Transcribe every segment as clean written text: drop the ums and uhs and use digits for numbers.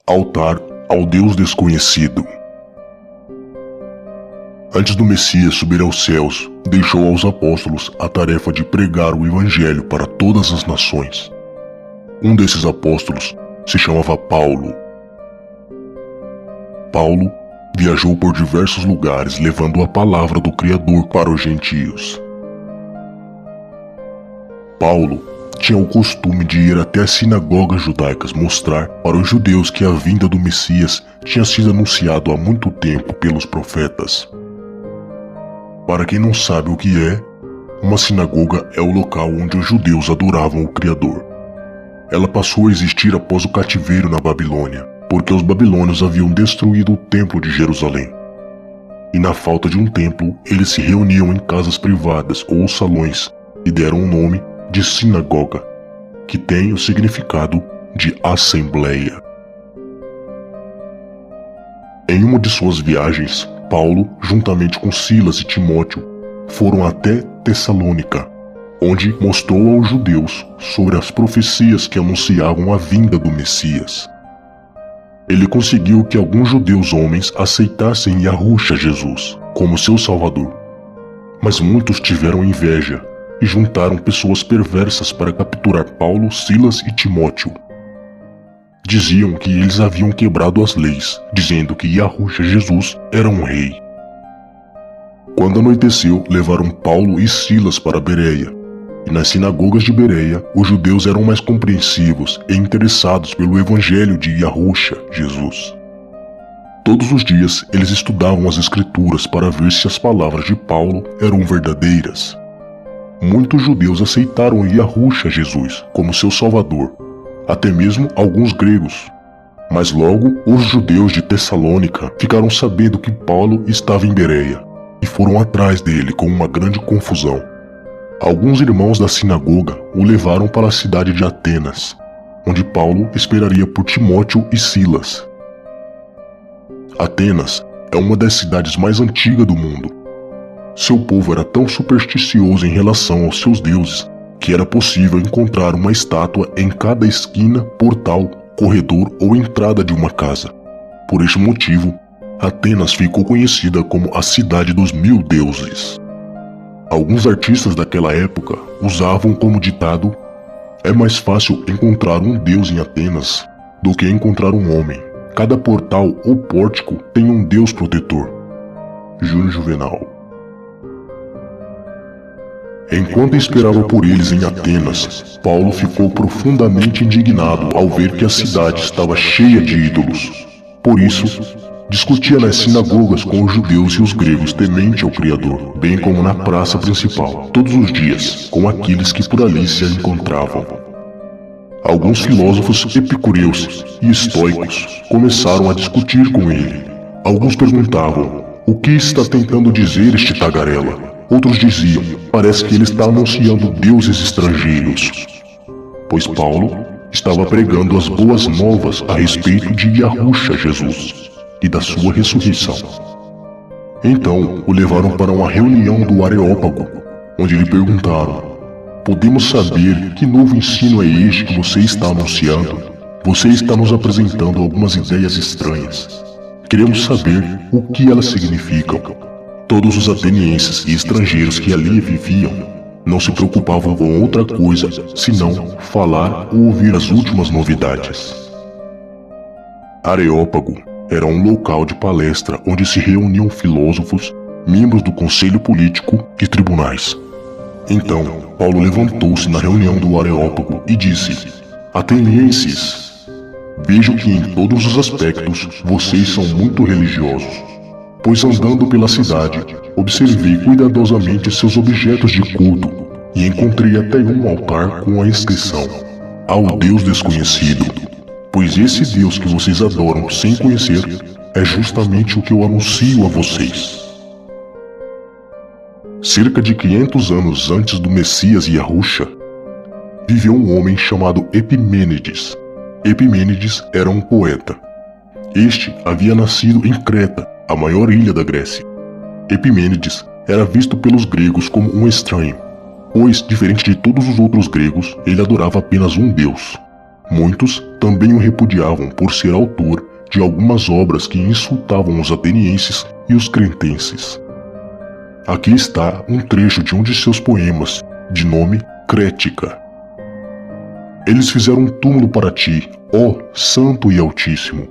Altar ao Deus desconhecido. Antes do Messias subir aos céus, deixou aos apóstolos a tarefa de pregar o Evangelho para todas as nações. Um desses apóstolos se chamava Paulo. Paulo viajou por diversos lugares levando a palavra do Criador para os gentios. Paulo tinha o costume de ir até as sinagogas judaicas mostrar para os judeus que a vinda do Messias tinha sido anunciado há muito tempo pelos profetas. Para quem não sabe o que é, uma sinagoga é o local onde os judeus adoravam o Criador. Ela passou a existir após o cativeiro na Babilônia, porque os babilônios haviam destruído o templo de Jerusalém. E na falta de um templo, eles se reuniam em casas privadas ou salões e deram o nome de sinagoga, que tem o significado de assembleia. Em uma de suas viagens, Paulo, juntamente com Silas e Timóteo, foram até Tessalônica, onde mostrou aos judeus sobre as profecias que anunciavam a vinda do Messias. Ele conseguiu que alguns judeus homens aceitassem Yahushua Jesus como seu Salvador, mas muitos tiveram inveja e juntaram pessoas perversas para capturar Paulo, Silas e Timóteo. Diziam que eles haviam quebrado as leis, dizendo que Yahushua Jesus era um rei. Quando anoiteceu, levaram Paulo e Silas para Bereia, e nas sinagogas de Bereia, os judeus eram mais compreensivos e interessados pelo evangelho de Yahushua Jesus. Todos os dias, eles estudavam as escrituras para ver se as palavras de Paulo eram verdadeiras. Muitos judeus aceitaram Yahushua Jesus como seu Salvador, até mesmo alguns gregos. Mas logo, os judeus de Tessalônica ficaram sabendo que Paulo estava em Bereia e foram atrás dele com uma grande confusão. Alguns irmãos da sinagoga o levaram para a cidade de Atenas, onde Paulo esperaria por Timóteo e Silas. Atenas é uma das cidades mais antigas do mundo. Seu povo era tão supersticioso em relação aos seus deuses que era possível encontrar uma estátua em cada esquina, portal, corredor ou entrada de uma casa. Por este motivo, Atenas ficou conhecida como a cidade dos 1000 deuses. Alguns artistas daquela época usavam como ditado: é mais fácil encontrar um deus em Atenas do que encontrar um homem. Cada portal ou pórtico tem um deus protetor. Júlio Juvenal. Enquanto esperava por eles em Atenas, Paulo ficou profundamente indignado ao ver que a cidade estava cheia de ídolos. Por isso, discutia nas sinagogas com os judeus e os gregos temente ao Criador, bem como na praça principal, todos os dias, com aqueles que por ali se encontravam. Alguns filósofos epicureus e estoicos começaram a discutir com ele. Alguns perguntavam: o que está tentando dizer este tagarela? Outros diziam: parece que ele está anunciando deuses estrangeiros. Pois Paulo estava pregando as boas novas a respeito de Yahushua Jesus e da sua ressurreição. Então o levaram para uma reunião do Areópago, onde lhe perguntaram: podemos saber que novo ensino é este que você está anunciando? Você está nos apresentando algumas ideias estranhas. Queremos saber o que elas significam. Todos os atenienses e estrangeiros que ali viviam não se preocupavam com outra coisa senão falar ou ouvir as últimas novidades. Areópago era um local de palestra onde se reuniam filósofos, membros do conselho político e tribunais. Então, Paulo levantou-se na reunião do Areópago e disse: atenienses, vejo que em todos os aspectos vocês são muito religiosos. Pois andando pela cidade, observei cuidadosamente seus objetos de culto e encontrei até um altar com a inscrição: ao Deus desconhecido. Pois esse Deus que vocês adoram sem conhecer é justamente o que eu anuncio a vocês. Cerca de 500 anos antes do Messias Yahushua, viveu um homem chamado Epimênides. Epimênides era um poeta. Este havia nascido em Creta, a maior ilha da Grécia. Epimênides era visto pelos gregos como um estranho, pois, diferente de todos os outros gregos, ele adorava apenas um deus. Muitos também o repudiavam por ser autor de algumas obras que insultavam os atenienses e os cretenses. Aqui está um trecho de um de seus poemas, de nome Crética. Eles fizeram um túmulo para ti, ó Santo e Altíssimo.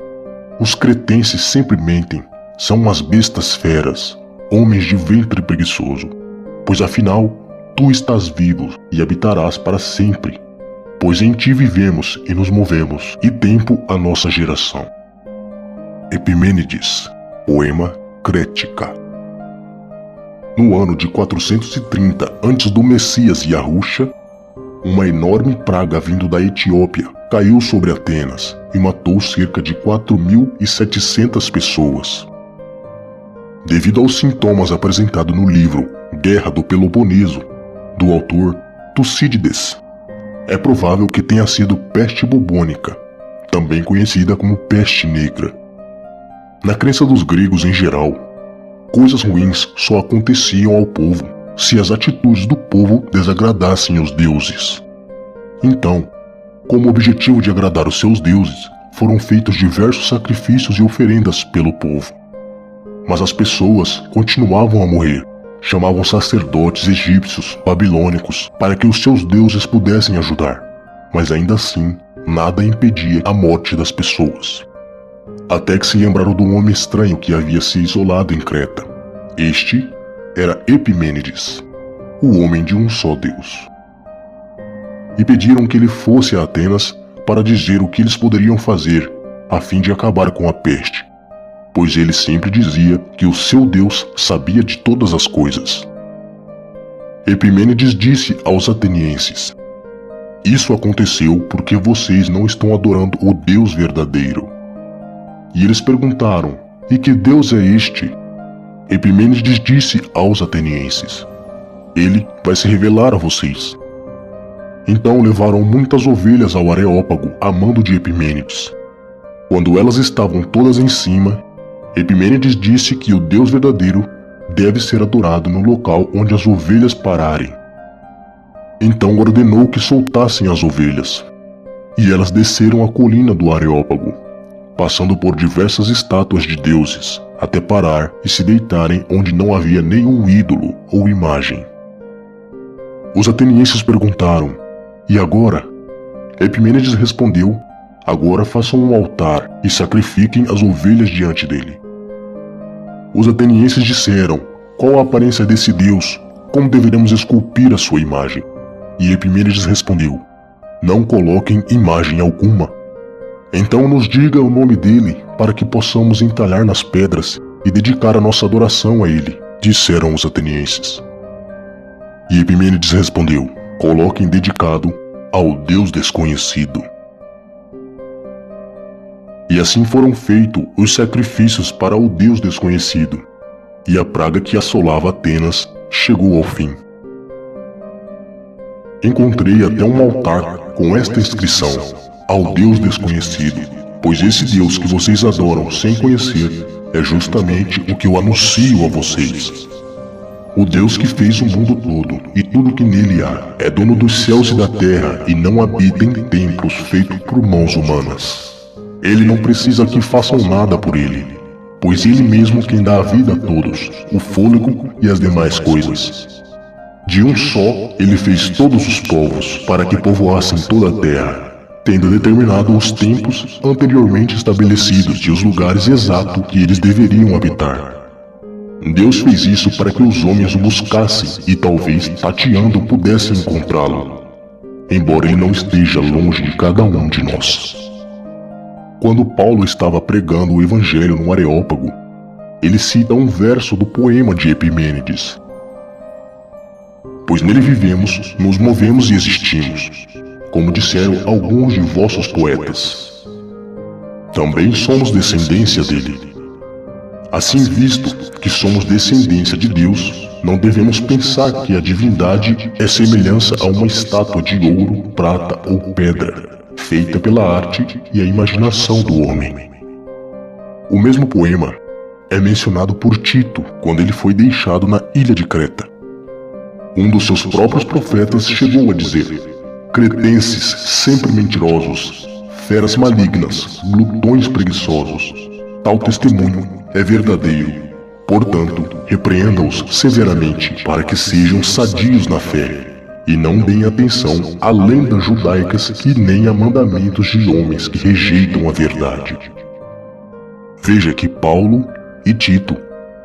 Os cretenses sempre mentem, são umas bestas feras, homens de ventre preguiçoso. Pois afinal, tu estás vivo e habitarás para sempre, pois em ti vivemos e nos movemos, e tempo a nossa geração. Epimênides, poema Crética. No ano de 430 antes do Messias Yahusha, uma enorme praga vindo da Etiópia caiu sobre Atenas e matou cerca de 4.700 pessoas. Devido aos sintomas apresentados no livro Guerra do Peloponeso, do autor Tucídides, é provável que tenha sido peste bubônica, também conhecida como peste negra. Na crença dos gregos em geral, coisas ruins só aconteciam ao povo se as atitudes do povo desagradassem os deuses. Então, como objetivo de agradar os seus deuses, foram feitos diversos sacrifícios e oferendas pelo povo. Mas as pessoas continuavam a morrer. Chamavam sacerdotes egípcios, babilônicos, para que os seus deuses pudessem ajudar. Mas ainda assim, nada impedia a morte das pessoas. Até que se lembraram do homem estranho que havia se isolado em Creta. Este era Epimênides, o homem de um só Deus. E pediram que ele fosse a Atenas para dizer o que eles poderiam fazer a fim de acabar com a peste, pois ele sempre dizia que o seu Deus sabia de todas as coisas. Epimênides disse aos atenienses: isso aconteceu porque vocês não estão adorando o Deus verdadeiro. E eles perguntaram: e que Deus é este? Epimênides disse aos atenienses: ele vai se revelar a vocês. Então levaram muitas ovelhas ao Areópago a mando de Epimênides. Quando elas estavam todas em cima, Epimênides disse que o Deus verdadeiro deve ser adorado no local onde as ovelhas pararem. Então ordenou que soltassem as ovelhas, e elas desceram a colina do Areópago, passando por diversas estátuas de deuses, até parar e se deitarem onde não havia nenhum ídolo ou imagem. Os atenienses perguntaram: e agora? Epimênides respondeu: agora façam um altar e sacrifiquem as ovelhas diante dele. Os atenienses disseram: qual a aparência desse Deus? Como deveremos esculpir a sua imagem? E Epimênides respondeu: não coloquem imagem alguma. Então nos diga o nome dele, para que possamos entalhar nas pedras e dedicar a nossa adoração a ele, disseram os atenienses. E Epimênides respondeu: coloquem dedicado ao Deus desconhecido. E assim foram feitos os sacrifícios para o Deus desconhecido, e a praga que assolava Atenas chegou ao fim. Encontrei até um altar com esta inscrição: ao Deus desconhecido, pois esse Deus que vocês adoram sem conhecer é justamente o que eu anuncio a vocês. O Deus que fez o mundo todo e tudo que nele há é dono dos céus e da terra e não habita em templos feitos por mãos humanas. Ele não precisa que façam nada por ele, pois ele mesmo quem dá a vida a todos, o fôlego e as demais coisas. De um só, ele fez todos os povos para que povoassem toda a terra, tendo determinado os tempos anteriormente estabelecidos e os lugares exatos que eles deveriam habitar. Deus fez isso para que os homens o buscassem e talvez, tateando, pudessem encontrá-lo, embora ele não esteja longe de cada um de nós. Quando Paulo estava pregando o Evangelho no Areópago, ele cita um verso do poema de Epimênides: pois nele vivemos, nos movemos e existimos, como disseram alguns de vossos poetas. Também somos descendência dele. Assim, visto que somos descendência de Deus, não devemos pensar que a divindade é semelhança a uma estátua de ouro, prata ou pedra, feita pela arte e a imaginação do homem. O mesmo poema é mencionado por Tito quando ele foi deixado na ilha de Creta. Um dos seus próprios profetas chegou a dizer: cretenses sempre mentirosos, feras malignas, glutões preguiçosos. Tal testemunho é verdadeiro. Portanto, repreenda-os severamente para que sejam sadios na fé e não deem atenção a lendas judaicas e nem a mandamentos de homens que rejeitam a verdade. Veja que Paulo e Tito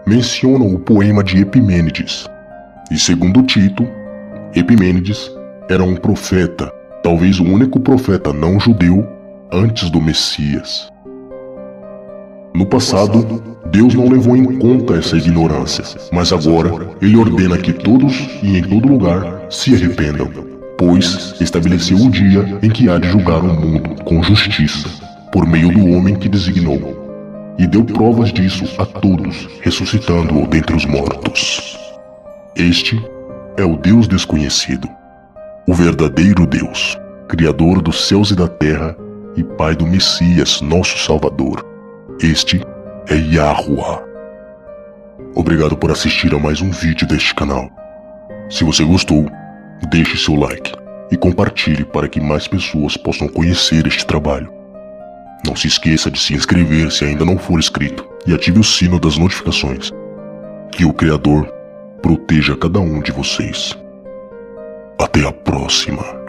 mencionam o poema de Epimênides. E segundo Tito, Epimênides era um profeta, talvez o único profeta não judeu antes do Messias. No passado, Deus não levou em conta essa ignorância, mas agora Ele ordena que todos e em todo lugar se arrependam, pois estabeleceu o dia em que há de julgar o mundo com justiça, por meio do homem que designou, e deu provas disso a todos, ressuscitando-o dentre os mortos. Este é o Deus desconhecido, o verdadeiro Deus, Criador dos céus e da terra e Pai do Messias, nosso Salvador. Este é Yahuwah. Obrigado por assistir a mais um vídeo deste canal. Se você gostou, deixe seu like e compartilhe para que mais pessoas possam conhecer este trabalho. Não se esqueça de se inscrever se ainda não for inscrito e ative o sino das notificações. Que o Criador proteja cada um de vocês. Até a próxima.